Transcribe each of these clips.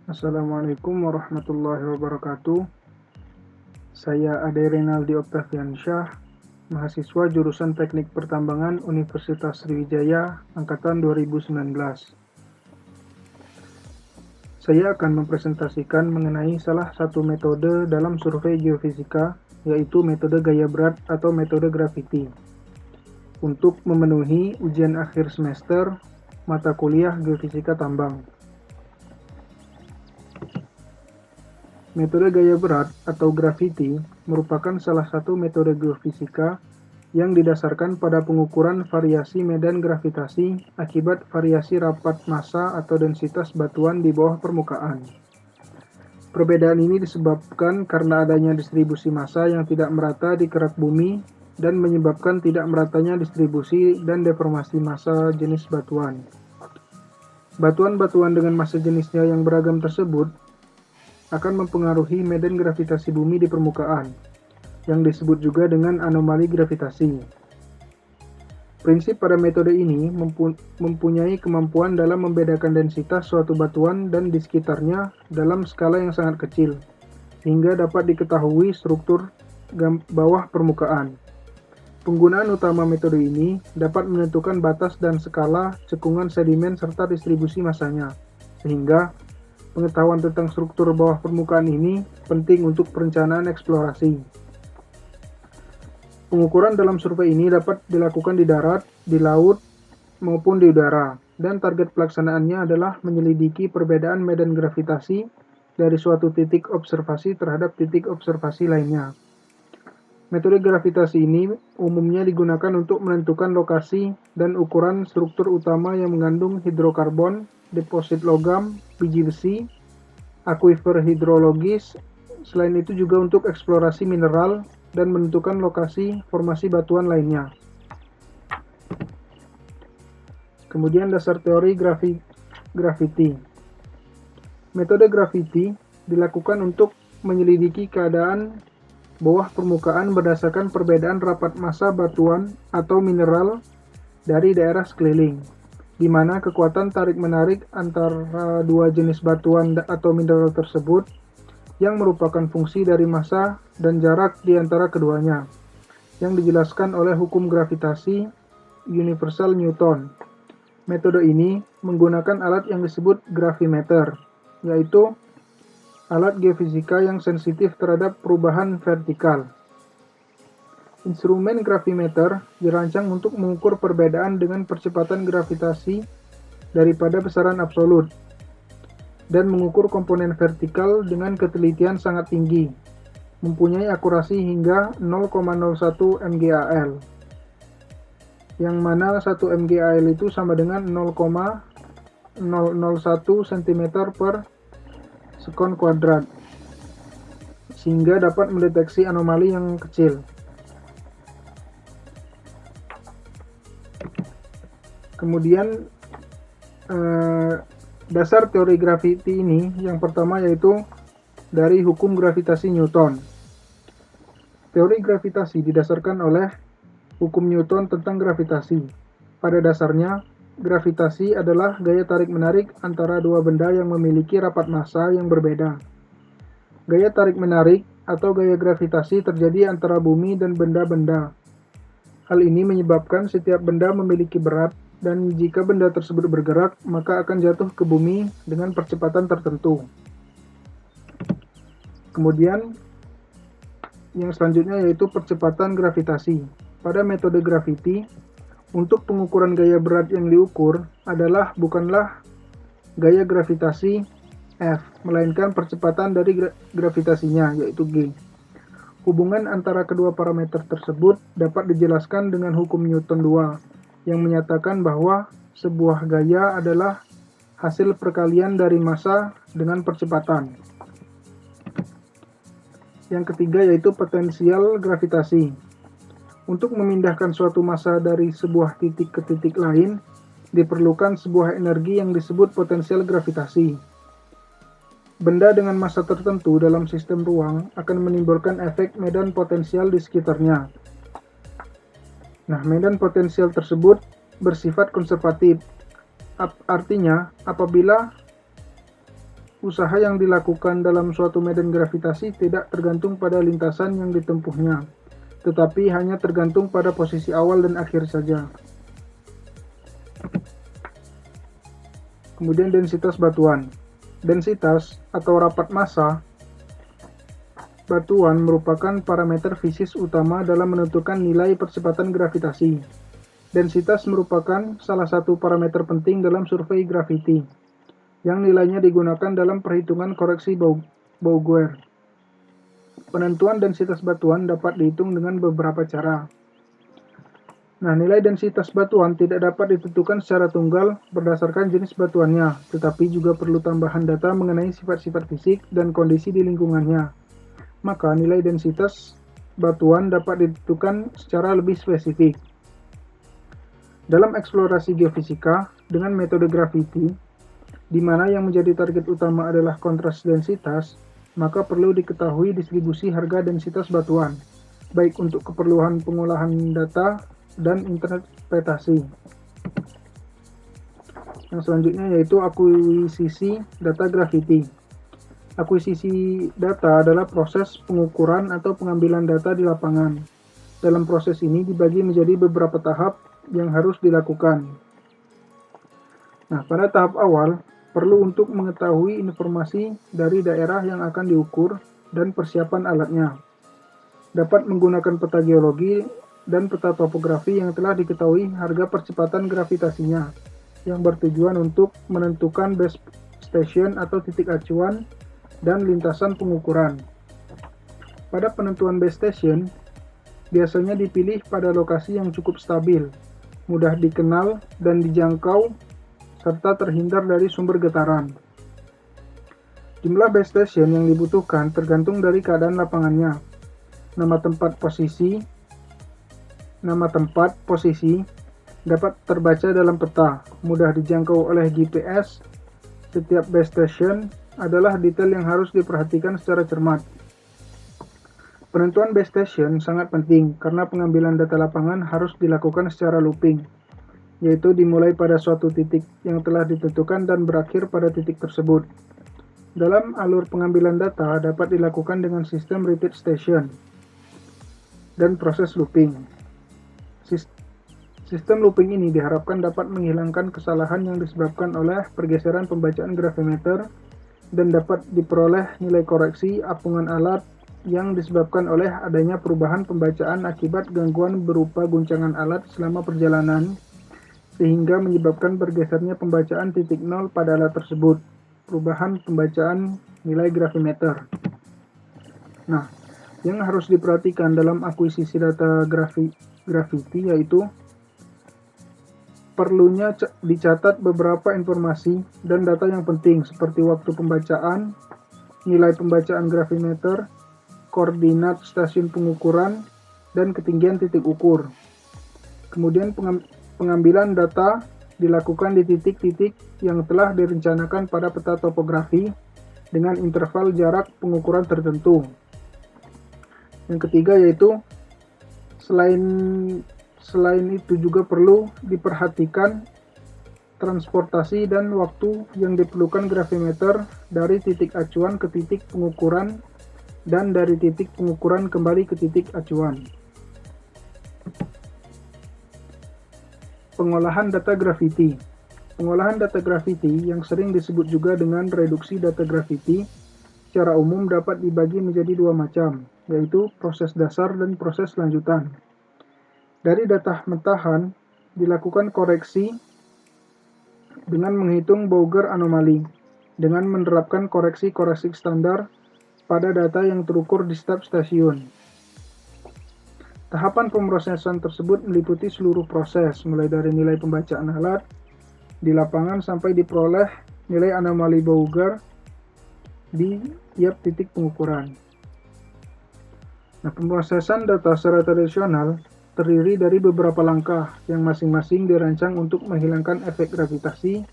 Assalamualaikum warahmatullahi wabarakatuh. Saya Ade Renaldi Oktaviansyah, mahasiswa jurusan Teknik Pertambangan Universitas Sriwijaya Angkatan 2019. Saya akan mempresentasikan mengenai salah satu metode dalam survei geofisika, yaitu metode gaya berat atau metode graviti, untuk memenuhi ujian akhir semester mata kuliah geofisika tambang. Metode gaya berat atau graviti merupakan salah satu metode geofisika yang didasarkan pada pengukuran variasi medan gravitasi akibat variasi rapat massa atau densitas batuan di bawah permukaan. Perbedaan ini disebabkan karena adanya distribusi massa yang tidak merata di kerak bumi dan menyebabkan tidak meratanya distribusi dan deformasi massa jenis batuan. Batuan-batuan dengan massa jenisnya yang beragam tersebut akan mempengaruhi medan gravitasi bumi di permukaan, yang disebut juga dengan anomali gravitasi. Prinsip pada metode ini mempunyai kemampuan dalam membedakan densitas suatu batuan dan di sekitarnya dalam skala yang sangat kecil, sehingga dapat diketahui struktur bawah permukaan. Penggunaan utama metode ini dapat menentukan batas dan skala cekungan sedimen serta distribusi massanya, sehingga pengetahuan tentang struktur bawah permukaan ini penting untuk perencanaan eksplorasi. Pengukuran dalam survei ini dapat dilakukan di darat, di laut, maupun di udara, dan target pelaksanaannya adalah menyelidiki perbedaan medan gravitasi dari suatu titik observasi terhadap titik observasi lainnya. Metode gravitasi ini umumnya digunakan untuk menentukan lokasi dan ukuran struktur utama yang mengandung hidrokarbon, deposit logam, biji besi, akuifer hidrologis. Selain itu juga untuk eksplorasi mineral dan menentukan lokasi formasi batuan lainnya. Kemudian dasar teori graviti. Metode graviti dilakukan untuk menyelidiki keadaan bawah permukaan berdasarkan perbedaan rapat massa batuan atau mineral dari daerah sekeliling, di mana kekuatan tarik-menarik antara dua jenis batuan atau mineral tersebut yang merupakan fungsi dari massa dan jarak di antara keduanya, yang dijelaskan oleh hukum gravitasi universal Newton. Metode ini menggunakan alat yang disebut gravimeter, yaitu alat geofisika yang sensitif terhadap perubahan vertikal. Instrumen gravimeter dirancang untuk mengukur perbedaan dengan percepatan gravitasi daripada besaran absolut dan mengukur komponen vertikal dengan ketelitian sangat tinggi, mempunyai akurasi hingga 0,01 mgal, yang mana 1 mgal itu sama dengan 0,001 cm per sekon kuadrat, sehingga dapat mendeteksi anomali yang kecil. Kemudian dasar teori graviti ini yang pertama yaitu dari hukum gravitasi Newton. Teori gravitasi didasarkan oleh hukum Newton tentang gravitasi. Pada dasarnya, gravitasi adalah gaya tarik-menarik antara dua benda yang memiliki rapat massa yang berbeda. Gaya tarik-menarik atau gaya gravitasi terjadi antara bumi dan benda-benda. Hal ini menyebabkan setiap benda memiliki berat, dan jika benda tersebut bergerak, maka akan jatuh ke bumi dengan percepatan tertentu. Kemudian, yang selanjutnya yaitu percepatan gravitasi. Pada metode graviti, untuk pengukuran gaya berat yang diukur bukanlah gaya gravitasi F, melainkan percepatan dari gravitasinya, yaitu G. Hubungan antara kedua parameter tersebut dapat dijelaskan dengan hukum Newton 2, yang menyatakan bahwa sebuah gaya adalah hasil perkalian dari massa dengan percepatan. Yang ketiga yaitu potensial gravitasi. Untuk memindahkan suatu massa dari sebuah titik ke titik lain, diperlukan sebuah energi yang disebut potensial gravitasi. Benda dengan massa tertentu dalam sistem ruang akan menimbulkan efek medan potensial di sekitarnya. Nah, medan potensial tersebut bersifat konservatif. Artinya, apabila usaha yang dilakukan dalam suatu medan gravitasi tidak tergantung pada lintasan yang ditempuhnya, tetapi hanya tergantung pada posisi awal dan akhir saja. Kemudian densitas batuan. Densitas atau rapat massa batuan merupakan parameter fisik utama dalam menentukan nilai percepatan gravitasi. Densitas merupakan salah satu parameter penting dalam survei graviti, yang nilainya digunakan dalam perhitungan koreksi Bouguer. Penentuan densitas batuan dapat dihitung dengan beberapa cara. Nah, nilai densitas batuan tidak dapat ditentukan secara tunggal berdasarkan jenis batuannya, tetapi juga perlu tambahan data mengenai sifat-sifat fisik dan kondisi di lingkungannya. Maka nilai densitas batuan dapat ditentukan secara lebih spesifik. Dalam eksplorasi geofisika dengan metode graviti, di mana yang menjadi target utama adalah kontras densitas, maka perlu diketahui distribusi harga densitas batuan, baik untuk keperluan pengolahan data dan interpretasi. Yang selanjutnya yaitu akuisisi data graviti. Akuisisi data adalah proses pengukuran atau pengambilan data di lapangan. Dalam proses ini dibagi menjadi beberapa tahap yang harus dilakukan. Nah, pada tahap awal, perlu untuk mengetahui informasi dari daerah yang akan diukur dan persiapan alatnya. Dapat menggunakan peta geologi dan peta topografi yang telah diketahui harga percepatan gravitasinya, yang bertujuan untuk menentukan base station atau titik acuan dan lintasan pengukuran. Pada penentuan base station, biasanya dipilih pada lokasi yang cukup stabil, mudah dikenal dan dijangkau, serta terhindar dari sumber getaran. Jumlah base station yang dibutuhkan tergantung dari keadaan lapangannya. Nama tempat posisi dapat terbaca dalam peta, mudah dijangkau oleh GPS. Setiap base station adalah detail yang harus diperhatikan secara cermat. Penentuan base station sangat penting karena pengambilan data lapangan harus dilakukan secara looping, yaitu dimulai pada suatu titik yang telah ditentukan dan berakhir pada titik tersebut. Dalam alur pengambilan data dapat dilakukan dengan sistem repeat station dan proses looping. Sistem looping ini diharapkan dapat menghilangkan kesalahan yang disebabkan oleh pergeseran pembacaan gravimeter dan dapat diperoleh nilai koreksi apungan alat yang disebabkan oleh adanya perubahan pembacaan akibat gangguan berupa guncangan alat selama perjalanan, sehingga menyebabkan bergesernya pembacaan titik nol pada alat tersebut, perubahan pembacaan nilai gravimeter. Nah, yang harus diperhatikan dalam akuisisi data graviti yaitu perlunya dicatat beberapa informasi dan data yang penting seperti waktu pembacaan, nilai pembacaan gravimeter, koordinat stasiun pengukuran, dan ketinggian titik ukur. Kemudian pengambilan data dilakukan di titik-titik yang telah direncanakan pada peta topografi dengan interval jarak pengukuran tertentu. Yang ketiga yaitu Selain itu juga perlu diperhatikan transportasi dan waktu yang diperlukan gravimeter dari titik acuan ke titik pengukuran dan dari titik pengukuran kembali ke titik acuan. Pengolahan data graviti. Pengolahan data graviti yang sering disebut juga dengan reduksi data graviti secara umum dapat dibagi menjadi dua macam, yaitu proses dasar dan proses lanjutan. Dari data mentahan, dilakukan koreksi dengan menghitung Bouguer anomali, dengan menerapkan koreksi-koreksi standar pada data yang terukur di setiap stasiun. Tahapan pemrosesan tersebut meliputi seluruh proses, mulai dari nilai pembacaan alat di lapangan sampai diperoleh nilai anomali Bouguer di tiap titik pengukuran. Nah, pemrosesan data secara tradisional terdiri dari beberapa langkah yang masing-masing dirancang untuk menghilangkan efek gravitasi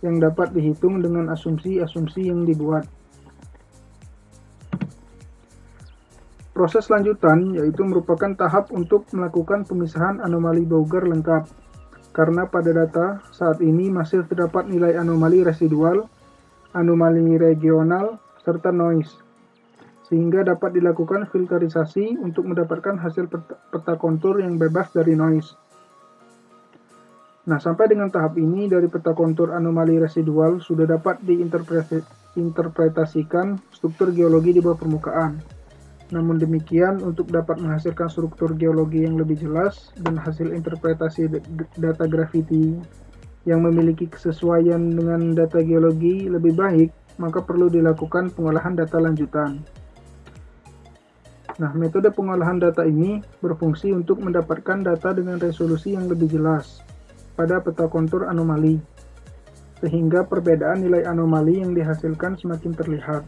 yang dapat dihitung dengan asumsi-asumsi yang dibuat. Proses lanjutan yaitu merupakan tahap untuk melakukan pemisahan anomali Bouguer lengkap, karena pada data saat ini masih terdapat nilai anomali residual anomali regional, serta noise, sehingga dapat dilakukan filterisasi untuk mendapatkan hasil peta kontur yang bebas dari noise. Nah, sampai dengan tahap ini dari peta kontur anomali residual sudah dapat diinterpretasikan struktur geologi di bawah permukaan. Namun demikian, untuk dapat menghasilkan struktur geologi yang lebih jelas dan hasil interpretasi data gravity yang memiliki kesesuaian dengan data geologi lebih baik, maka perlu dilakukan pengolahan data lanjutan. Nah, metode pengolahan data ini berfungsi untuk mendapatkan data dengan resolusi yang lebih jelas pada peta kontur anomali, sehingga perbedaan nilai anomali yang dihasilkan semakin terlihat,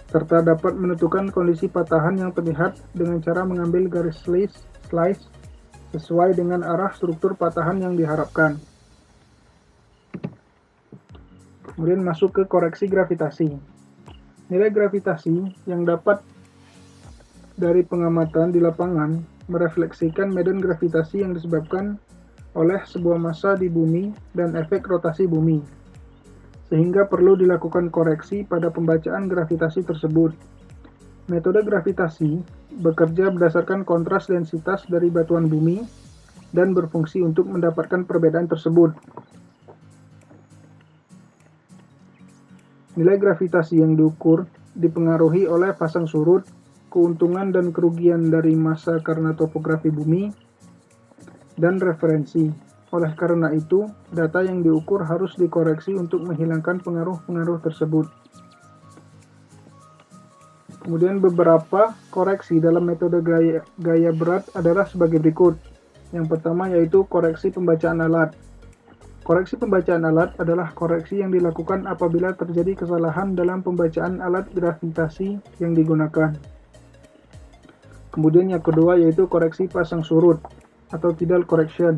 serta dapat menentukan kondisi patahan yang terlihat dengan cara mengambil garis slice sesuai dengan arah struktur patahan yang diharapkan. Kemudian masuk ke koreksi gravitasi. Nilai gravitasi yang dapat dari pengamatan di lapangan merefleksikan medan gravitasi yang disebabkan oleh sebuah massa di bumi dan efek rotasi bumi, sehingga perlu dilakukan koreksi pada pembacaan gravitasi tersebut. Metode gravitasi bekerja berdasarkan kontras densitas dari batuan bumi dan berfungsi untuk mendapatkan perbedaan tersebut. Nilai gravitasi yang diukur dipengaruhi oleh pasang surut, keuntungan dan kerugian dari massa karena topografi bumi, dan referensi. Oleh karena itu, data yang diukur harus dikoreksi untuk menghilangkan pengaruh-pengaruh tersebut. Kemudian beberapa koreksi dalam metode gaya berat adalah sebagai berikut. Yang pertama yaitu koreksi pembacaan alat. Koreksi pembacaan alat adalah koreksi yang dilakukan apabila terjadi kesalahan dalam pembacaan alat gravitasi yang digunakan. Kemudian yang kedua yaitu koreksi pasang surut atau tidal correction.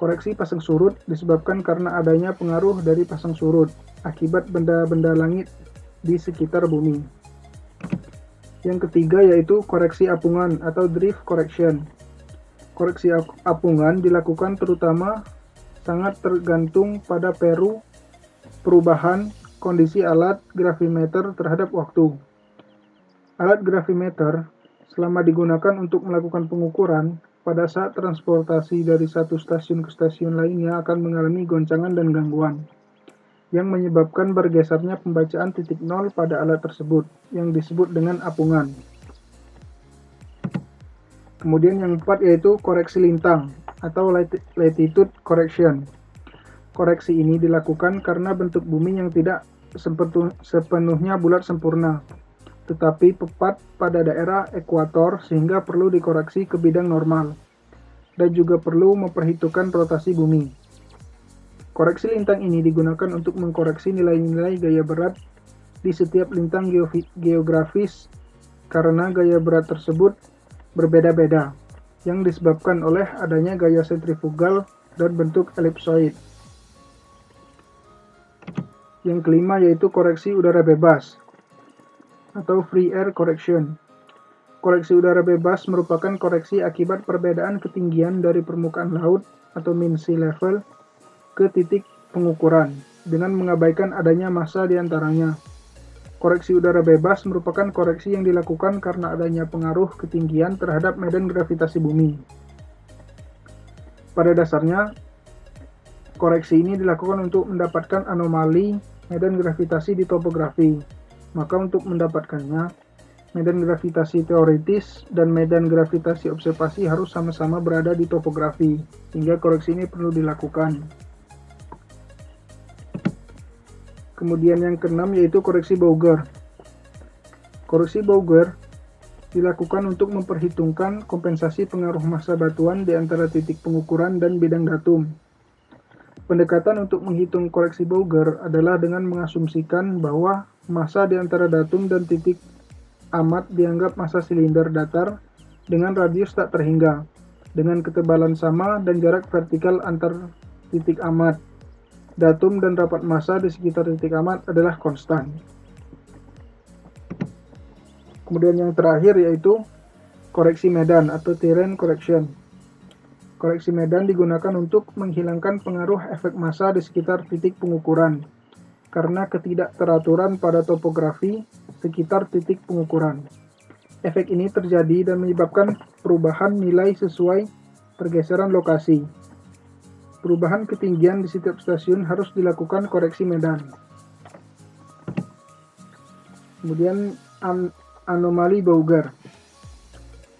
Koreksi pasang surut disebabkan karena adanya pengaruh dari pasang surut akibat benda-benda langit di sekitar bumi. Yang ketiga yaitu koreksi apungan atau drift correction. Koreksi apungan dilakukan terutama sangat tergantung pada perubahan kondisi alat gravimeter terhadap waktu. Alat gravimeter selama digunakan untuk melakukan pengukuran, pada saat transportasi dari satu stasiun ke stasiun lainnya akan mengalami goncangan dan gangguan, yang menyebabkan bergesernya pembacaan titik nol pada alat tersebut, yang disebut dengan apungan. Kemudian yang keempat yaitu koreksi lintang, atau latitude correction. Koreksi ini dilakukan karena bentuk bumi yang tidak sepenuhnya bulat sempurna, tetapi tepat pada daerah ekuator sehingga perlu dikoreksi ke bidang normal, dan juga perlu memperhitungkan rotasi bumi. Koreksi lintang ini digunakan untuk mengkoreksi nilai-nilai gaya berat di setiap lintang geografis karena gaya berat tersebut berbeda-beda, yang disebabkan oleh adanya gaya sentrifugal dan bentuk elipsoid. Yang kelima yaitu koreksi udara bebas atau free air correction. Koreksi udara bebas merupakan koreksi akibat perbedaan ketinggian dari permukaan laut atau mean sea level ke titik pengukuran dengan mengabaikan adanya massa di antaranya. Koreksi udara bebas merupakan koreksi yang dilakukan karena adanya pengaruh ketinggian terhadap medan gravitasi bumi. Pada dasarnya, koreksi ini dilakukan untuk mendapatkan anomali medan gravitasi di topografi. Maka untuk mendapatkannya, medan gravitasi teoritis dan medan gravitasi observasi harus sama-sama berada di topografi, sehingga koreksi ini perlu dilakukan. Kemudian yang keenam yaitu koreksi Bauger. Koreksi Bauger dilakukan untuk memperhitungkan kompensasi pengaruh massa batuan di antara titik pengukuran dan bidang datum. Pendekatan untuk menghitung koreksi Bauger adalah dengan mengasumsikan bahwa massa di antara datum dan titik amat dianggap massa silinder datar dengan radius tak terhingga, dengan ketebalan sama dan jarak vertikal antar titik amat. Datum dan rapat massa di sekitar titik amat adalah konstan. Kemudian yang terakhir yaitu koreksi medan atau terrain correction. Koreksi medan digunakan untuk menghilangkan pengaruh efek massa di sekitar titik pengukuran, karena ketidakteraturan pada topografi sekitar titik pengukuran. Efek ini terjadi dan menyebabkan perubahan nilai sesuai pergeseran lokasi. Perubahan ketinggian di setiap stasiun harus dilakukan koreksi medan. Kemudian anomali Bauger.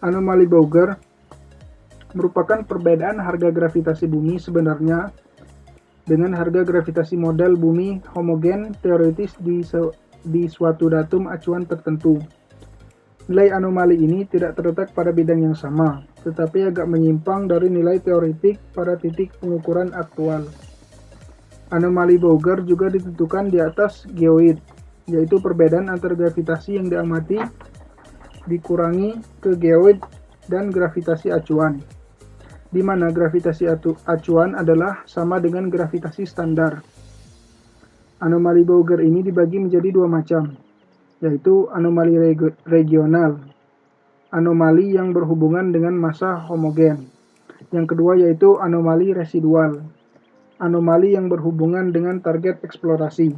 Anomali Bauger merupakan perbedaan harga gravitasi bumi sebenarnya dengan harga gravitasi model bumi homogen teoritis di suatu datum acuan tertentu. Nilai anomali ini tidak terletak pada bidang yang sama, tetapi agak menyimpang dari nilai teoretik pada titik pengukuran aktual. Anomali Bauger juga ditentukan di atas geoid, yaitu perbedaan antar gravitasi yang diamati dikurangi ke geoid dan gravitasi acuan, di mana gravitasi acuan adalah sama dengan gravitasi standar. Anomali Bauger ini dibagi menjadi dua macam, yaitu anomali regional, anomali yang berhubungan dengan massa homogen. Yang kedua yaitu anomali residual, anomali yang berhubungan dengan target eksplorasi.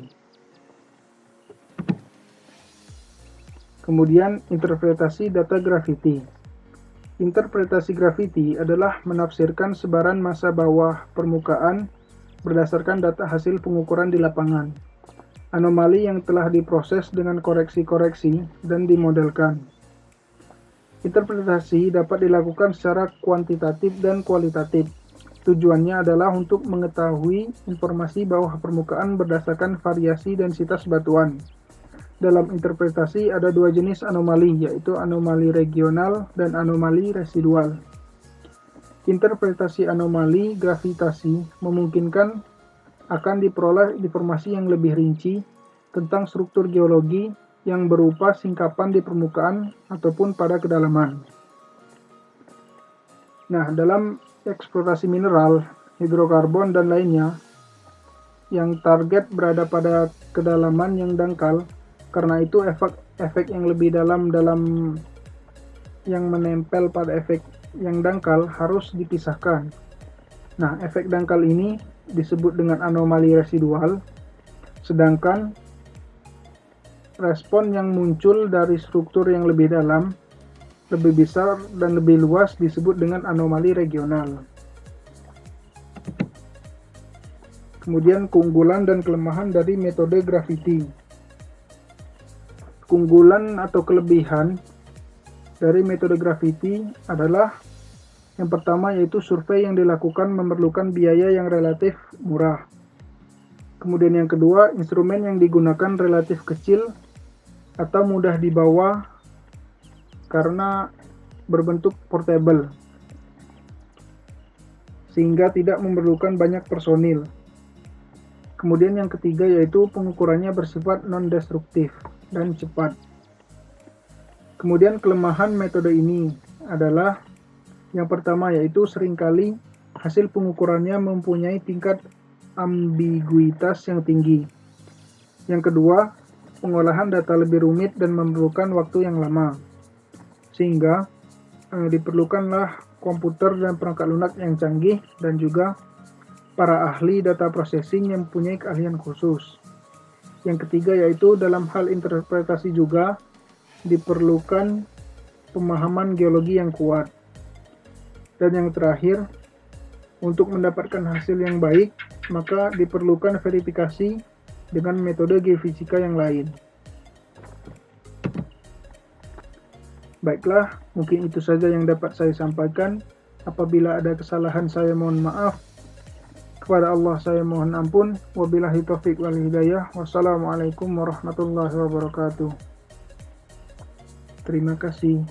Kemudian interpretasi data graviti. Interpretasi graviti adalah menafsirkan sebaran massa bawah permukaan berdasarkan data hasil pengukuran di lapangan. Anomali yang telah diproses dengan koreksi-koreksi dan dimodelkan. Interpretasi dapat dilakukan secara kuantitatif dan kualitatif. Tujuannya adalah untuk mengetahui informasi bawah permukaan berdasarkan variasi densitas batuan. Dalam interpretasi ada dua jenis anomali, yaitu anomali regional dan anomali residual. Interpretasi anomali gravitasi memungkinkan akan diperoleh informasi yang lebih rinci tentang struktur geologi yang berupa singkapan di permukaan ataupun pada kedalaman. Nah, dalam eksplorasi mineral, hidrokarbon, dan lainnya, yang target berada pada kedalaman yang dangkal, karena itu efek yang lebih dalam yang menempel pada efek yang dangkal harus dipisahkan. Nah, efek dangkal ini disebut dengan anomali residual, sedangkan respon yang muncul dari struktur yang lebih dalam, lebih besar, dan lebih luas disebut dengan anomali regional. Kemudian keunggulan dan kelemahan dari metode graviti. Keunggulan atau kelebihan dari metode graviti adalah yang pertama yaitu survei yang dilakukan memerlukan biaya yang relatif murah. Kemudian yang kedua, instrumen yang digunakan relatif kecil atau mudah dibawa karena berbentuk portable, sehingga tidak memerlukan banyak personil. Kemudian yang ketiga yaitu pengukurannya bersifat non-destruktif dan cepat. Kemudian kelemahan metode ini adalah yang pertama yaitu seringkali hasil pengukurannya mempunyai tingkat ambiguitas yang tinggi. Yang kedua, pengolahan data lebih rumit dan memerlukan waktu yang lama, sehingga diperlukanlah komputer dan perangkat lunak yang canggih dan juga para ahli data processing yang mempunyai keahlian khusus. Yang ketiga yaitu dalam hal interpretasi juga diperlukan pemahaman geologi yang kuat. Dan yang terakhir, untuk mendapatkan hasil yang baik, maka diperlukan verifikasi dengan metode geofisika yang lain. Baiklah, mungkin itu saja yang dapat saya sampaikan. Apabila ada kesalahan saya mohon maaf. Kepada Allah saya mohon ampun. Wabillahi taufiq wal hidayah. Wassalamualaikum warahmatullahi wabarakatuh. Terima kasih.